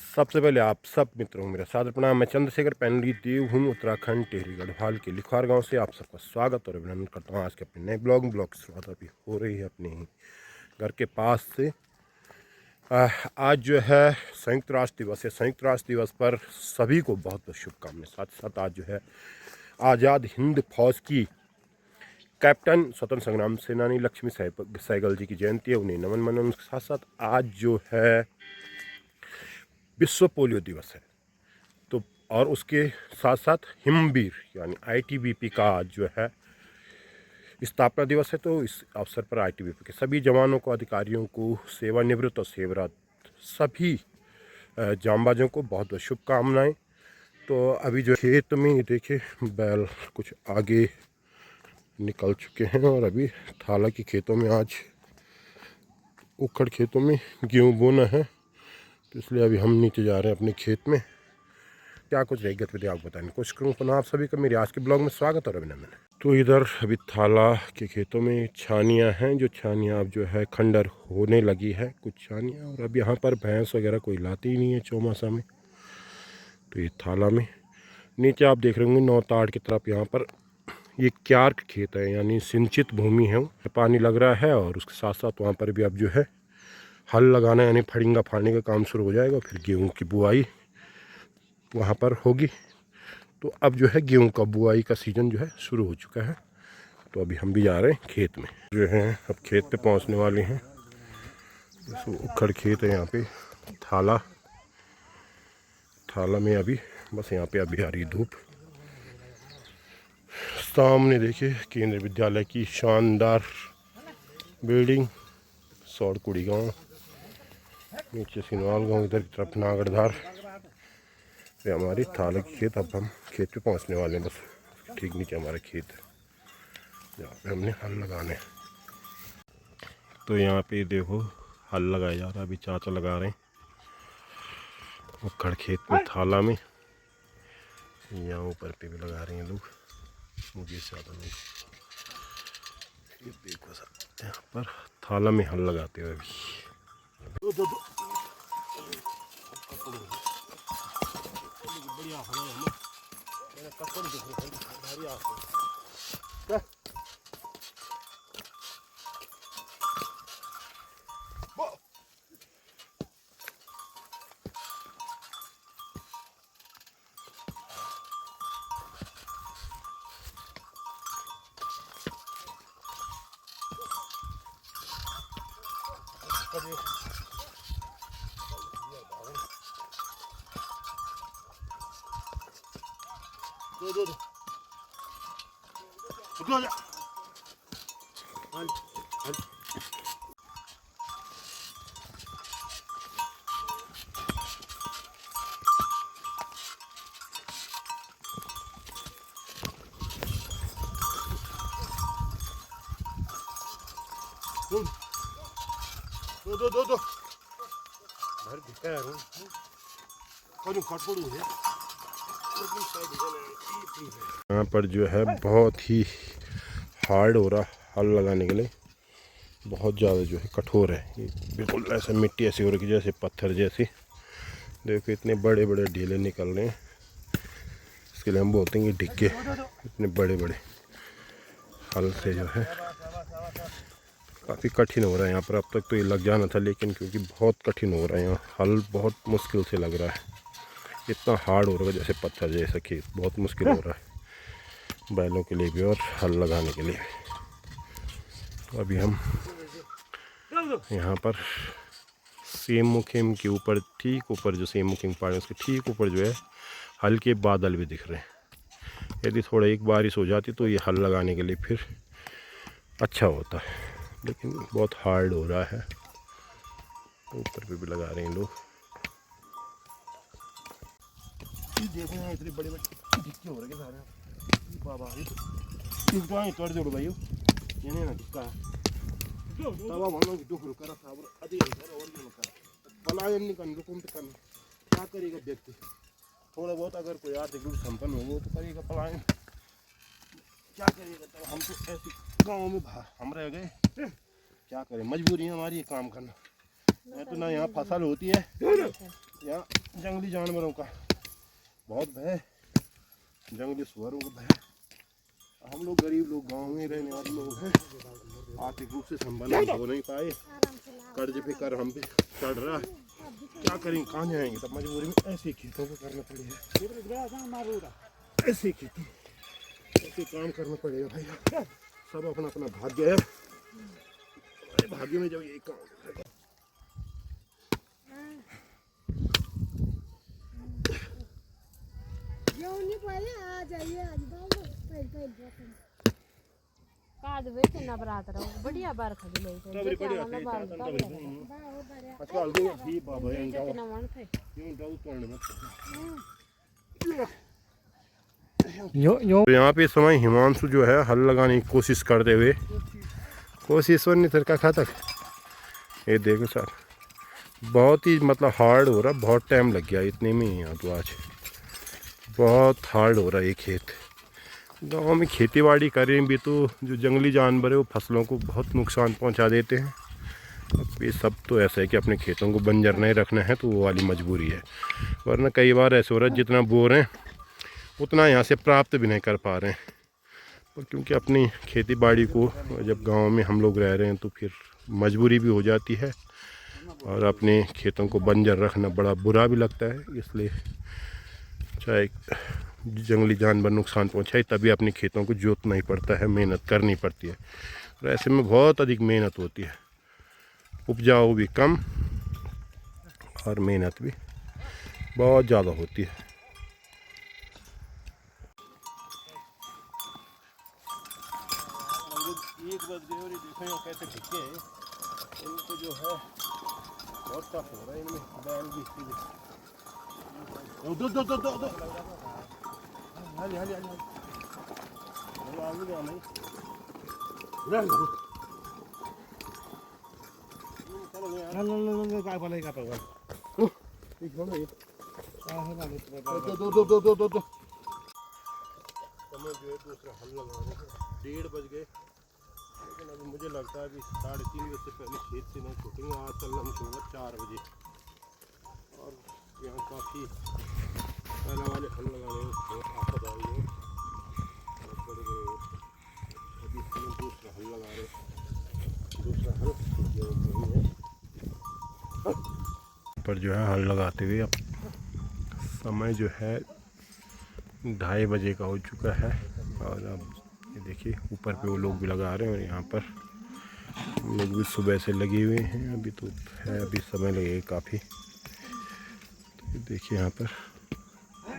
सबसे पहले आप सब मित्रों को मेरा सादर प्रणाम। मैं चंद्रशेखर पैनली देवभूमि उत्तराखंड टेहरी गढ़वाल के लिखवार गांव से आप सबका स्वागत और अभिनंदन करता हूं। आज के अपने नए ब्लॉग की शुरुआत अभी हो रही है अपने ही घर के पास से। आज जो है संयुक्त राष्ट्र दिवस है। संयुक्त राष्ट्र दिवस पर सभी को बहुत बहुत शुभकामनाएं। साथ ही साथ आज जो है आज़ाद हिंद फौज की कैप्टन स्वतंत्र संग्राम सेनानी लक्ष्मी सहगल जी की जयंती है, उन्हें नमन मनन। उसके साथ साथ आज जो है विश्व पोलियो दिवस है, तो और उसके साथ साथ हिमवीर यानी आईटीबीपी का आज जो है स्थापना दिवस है। तो इस अवसर पर आईटीबीपी के सभी जवानों को, अधिकारियों को, सेवानिवृत्त और सेवारत सभी जांबाजों को बहुत बहुत शुभकामनाएं। तो अभी जो खेत में देखिए बैल कुछ आगे निकल चुके हैं और अभी थाला के खेतों में आज उखड़ खेतों में गेहूँ बोना है, तो इसलिए अभी हम नीचे जा रहे हैं अपने खेत में। क्या कुछ रही गतिविधि आपको बताने की कोशिश करूँ। पुनः आप सभी का मेरे आज के ब्लॉग में स्वागत और अभिनंदन। तो इधर अभी थाला के खेतों में छानियाँ हैं, जो छानियाँ अब जो है खंडर होने लगी है कुछ छानियाँ। और अब यहाँ पर भैंस वगैरह कोई लाती ही नहीं है चौमासा में। तो ये थाला में नीचे आप देख रहे होंगे नौताड़ की तरफ, यहाँ पर ये क्यार का खेत है यानी सिंचित भूमि है, पानी लग रहा है। और उसके साथ साथ वहाँ पर भी अब जो है हल लगाना यानी फड़िंगा फाड़ने का काम शुरू हो जाएगा। फिर गेहूँ की बुआई वहाँ पर होगी। तो अब जो है गेहूँ का बुआई का सीज़न जो है शुरू हो चुका है। तो अभी हम भी जा रहे हैं खेत में, जो है अब खेत पे पहुँचने वाले हैं। तो उखड़ खेत है यहाँ पे। थाला में अभी बस यहाँ पे अभी आ रही धूप। सामने देखिए केंद्रीय विद्यालय की शानदार बिल्डिंग, सौड़कुड़ी गाँव, नीचे सिनवाल गाँव, इधर की तरफ नागरधार। ये हमारी थाला की खेत। अब हम खेत पे पहुंचने वाले हैं, बस ठीक नीचे हमारा खेत है जहाँ पे हमने हल लगाने। तो यहाँ पे देखो हल लगाया जा रहा है, अभी चाचा लगा रहे हैं उखड़ खेत में थाला में। यहाँ ऊपर पे भी लगा रहे हैं लोग, मुझे ज़्यादा नहीं। ये देखो सर यहाँ पर थाला में हल लगाते हुए अभी बढ़िया दो भर दिखा यार यहाँ पर जो है बहुत ही हार्ड हो रहा हल लगाने के लिए, बहुत ज़्यादा जो है कठोर है। ये बिल्कुल ऐसा मिट्टी ऐसी हो रही है जैसे पत्थर जैसी। देखो इतने बड़े बड़े ढीले निकल रहे हैं, इसके लिए हम बोलते हैं कि डिग्गे। इतने बड़े बड़े हल से जो है काफ़ी कठिन हो रहा है यहाँ पर। अब तक तो ये लग जाना था, लेकिन क्योंकि बहुत कठिन हो रहा है यहाँ हल, बहुत मुश्किल से लग रहा है। इतना हार्ड हो रहा है जैसे पत्थर जैसा खेत, बहुत मुश्किल हो रहा है बैलों के लिए भी और हल लगाने के लिए भी। तो अभी हम यहाँ पर सेमुखिम के ऊपर, ठीक ऊपर जो सेमुखिम पहाड़ है उसके ठीक ऊपर जो है हल्के बादल भी दिख रहे हैं। यदि थोड़ा एक बारिश हो जाती तो ये हल लगाने के लिए फिर अच्छा होता है, लेकिन बहुत हार्ड हो रहा है। ऊपर पे भी लगा रहे हैं लोग। देखो यहाँ इतने बड़े बड़े ढिक्के हो रहे हैं सारे। बाबा ये तोड़ जोड़ो भाई, ये नहीं ना ढिक्का तवा मानो कि दुख रुका था और अधिक और ये करा पलायन नहीं करना, रुकम पे करना। क्या करेगा व्यक्ति? थोड़ा बहुत अगर कोई आर्थिक रूप संपन्न हो वो तो करेगा पलायन, क्या करेगा? तो हम तो ऐसे गाँव में हम रह गए, क्या करें, मजबूरी है हमारी काम करना। मैं तो ना यहाँ फसल होती है यहाँ जंगली जानवरों का बहुत भय, जंगली सुअरों का भय। हम लोग गरीब लोग गांव में रहने वाले लोग हैं, आर्थिक रूप से संबंध हो नहीं पाए, कर्ज पे कर हम पे चढ़ रहा, क्या करेंगे, कहाँ जाएंगे, तब मजबूरी में ऐसे खेतों को करना पड़ेगा, ऐसे खेती ऐसे काम करना पड़ेगा भैया। सब अपना अपना भाग्य है, भाग्य में जब यही काम बढ़िया बार खड़ी ले यहाँ पे समय हिमांशु जो है हल लगाने की कोशिश करते हुए कोशिश नहीं तरका खा तक ये देखो सर, बहुत ही मतलब हार्ड हो रहा, बहुत टाइम लग गया इतने में ही। यहाँ तो आज बहुत हार्ड हो रहा है ये खेत। गांव में खेती बाड़ी करें भी तो जो जंगली जानवर है वो फसलों को बहुत नुकसान पहुंचा देते हैं। अब ये सब तो ऐसा है कि अपने खेतों को बंजर नहीं रखना है तो वो वाली मजबूरी है, वरना कई बार ऐसे हो रहा है जितना बो रहे हैं उतना यहाँ से प्राप्त भी नहीं कर पा रहे हैं। और क्योंकि अपनी खेती बाड़ी को जब गांव में हम लोग रह रहे हैं तो फिर मजबूरी भी हो जाती है, और अपने खेतों को बंजर रखना बड़ा बुरा भी लगता है। इसलिए चाहे जंगली जानवर नुकसान पहुंचाए तभी अपने खेतों को जोतना ही पड़ता है, मेहनत करनी पड़ती है। और ऐसे में बहुत अधिक मेहनत होती है, उपजाऊ भी कम और मेहनत भी बहुत ज़्यादा होती है। एक बज गए और ये देखो यहाँ कैसे ढिके हैं, इनको जो है बहुत टफ हो रहा है, इनमें बैल भी दो दो दो दो दो हाली हाली हाली चलो आगे ले आना चलो काय बोले का पगल ठीक हो गई दो दो दो दो दो दो समय जो है दूसरा हल लगा रहे हैं। 1:30 बज गए, लेकिन अभी मुझे लगता है अभी 3:30 बजे से पहले खेत से नहीं छूटेंगे। आज चलना होगा 4 बजे, और यहाँ काफ़ी पहले वाले हल लगाने में बहुत आफत आ रही है, बड़े बड़े। अभी इसमें दूसरा हल लगा रहे, दूसरा हल पर जो है हल लगाते हुए अब समय जो है 2:30 बजे का हो चुका है। और अब ये देखिए ऊपर पे वो लोग भी लगा रहे हैं, और यहाँ पर लोग भी सुबह से लगे हुए हैं। अभी तो है, अभी समय लगेगा काफ़ी। तो देखिए यहाँ पर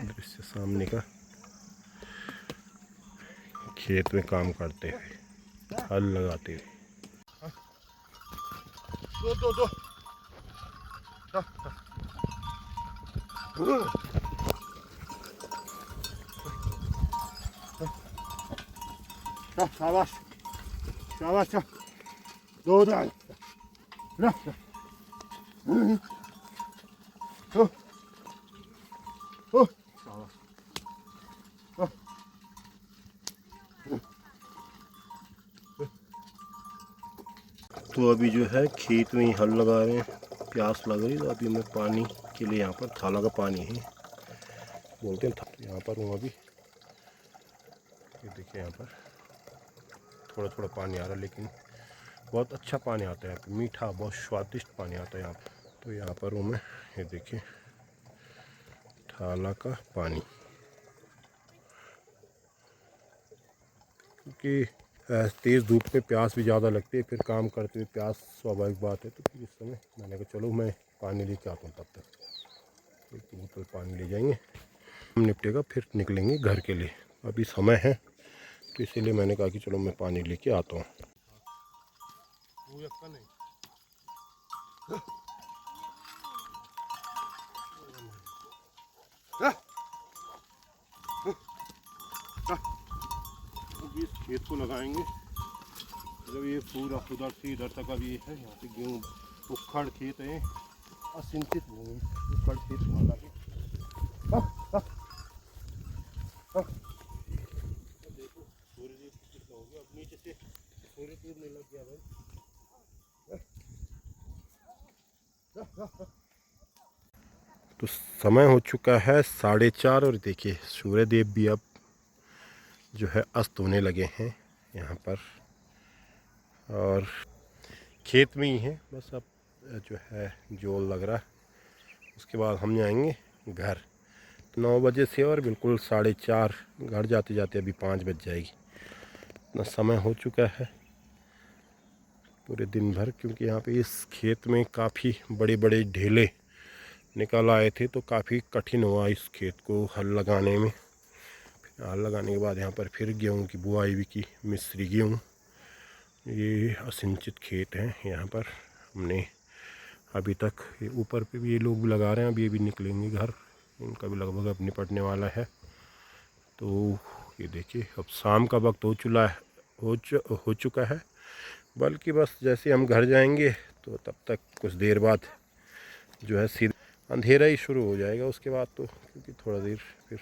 दृश्य सामने का, खेत में काम करते हुए, हल लगाते हुए। दो दो दो शाबाश शाबाश, दो दाल तो अभी जो है खेत में ही हल लगा रहे हैं, प्यास लग रही, तो अभी मैं पानी के लिए यहाँ पर थाला का पानी है बोलते हैं, यहाँ पर हूँ अभी। ये देखिए यहाँ पर थोड़ा थोड़ा पानी आ रहा है, लेकिन बहुत अच्छा पानी आता है यहाँ पे, मीठा बहुत स्वादिष्ट पानी आता है यहाँ पर। तो यहाँ पर हूँ मैं, ये देखिए थाला का पानी। क्योंकि तेज़ धूप में प्यास भी ज़्यादा लगती है, फिर काम करते हुए प्यास स्वाभाविक बात है। तो फिर इस समय मैंने कहा चलो मैं पानी लेके आता हूँ, तब तक एक बोतल पानी ले जाएंगे, हम निपटेगा फिर निकलेंगे घर के लिए। अभी समय है तो इसीलिए मैंने कहा कि चलो मैं पानी लेके आता हूँ। इस खेत को लगाएंगे जब ये पूरा उधर से इधर तक अभी है, यहाँ पे गेहूँ उखड़ खेत है, असिंचित भूमि उखड़ खेत वाला है। देखो सूर्य कितना हो गया, अब नीचे से सूर्य टूटने लग गया भाई। तो समय हो चुका है 4:30 और देखिए सूर्य देव भी अब जो है अस्त होने लगे हैं यहाँ पर, और खेत में ही हैं बस। अब जो है जोल लग रहा, उसके बाद हम जाएंगे घर। तो 9 बजे से और बिल्कुल 4:30, घर जाते जाते अभी 5 बज जाएगी। इतना समय हो चुका है पूरे दिन भर, क्योंकि यहाँ पे इस खेत में काफ़ी बड़े बड़े ढेले निकल आए थे, तो काफ़ी कठिन हुआ इस खेत को हल लगाने में। हल लगाने के बाद यहाँ पर फिर गेहूँ की बुआई भी की, मिस्री गेहूँ। ये असिंचित खेत हैं यहाँ पर। हमने अभी तक ये ऊपर पे भी ये लोग लगा रहे हैं, अभी ये भी निकलेंगे घर, इनका भी लगभग अब निपटने वाला है। तो ये देखिए अब शाम का वक्त हो चुका है, बल्कि बस जैसे हम घर जाएंगे तो तब तक कुछ देर बाद जो है सीधा अंधेरा ही शुरू हो जाएगा उसके बाद तो, क्योंकि थोड़ा देर फिर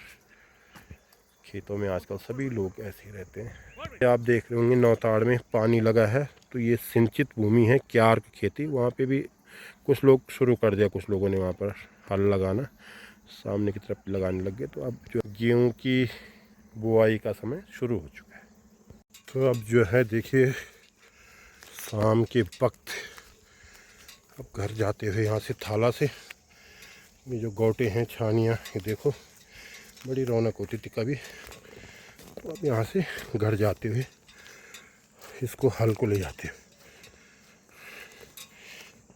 खेतों में आजकल सभी लोग ऐसे ही रहते हैं। आप देख रहे होंगे नौताड़ में पानी लगा है, तो ये सिंचित भूमि है, क्यार की खेती। वहाँ पे भी कुछ लोग शुरू कर दिया, कुछ लोगों ने वहाँ पर हल लगाना सामने की तरफ लगाने लग गए। तो अब जो गेहूँ की बुआई का समय शुरू हो चुका है। तो अब जो है देखिए शाम के वक्त अब घर जाते हुए यहाँ से थाला से ये जो गोटे हैं, छानियाँ, ये देखो बड़ी रौनक होती थी कभी। तो अब यहाँ से घर जाते हुए इसको हल को ले जाते हैं।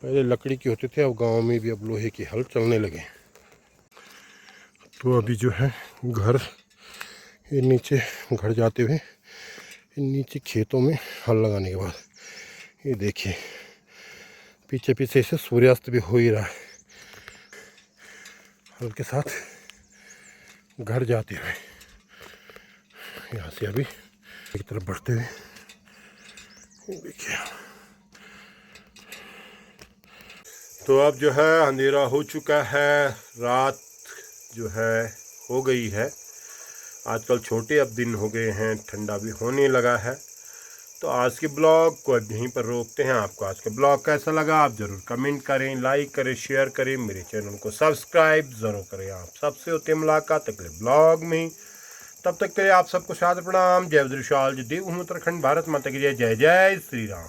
पहले लकड़ी के होते थे, अब गांव में भी अब लोहे के हल चलने लगे। तो अभी जो है घर ये नीचे घर जाते हुए नीचे खेतों में हल लगाने के बाद ये देखिए पीछे पीछे से सूर्यास्त भी हो ही रहा है। हल के साथ घर जाते हुए यहाँ से अभी एक तरफ बढ़ते हुए देखिए। तो अब जो है अंधेरा हो चुका है, रात जो है हो गई है। आजकल छोटे अब दिन हो गए हैं, ठंडा भी होने लगा है। तो आज के ब्लॉग को अब यहीं पर रोकते हैं। आपको आज का ब्लॉग कैसा लगा आप ज़रूर कमेंट करें, लाइक करें, शेयर करें, मेरे चैनल को सब्सक्राइब ज़रूर करें। आप सबसे होते मुलाकात अगले ब्लॉग में, तब तक के लिए आप सबको सादर प्रणाम। जय विशाल, जय देव उत्तराखंड, भारत माता की जय। जय जय श्री राम।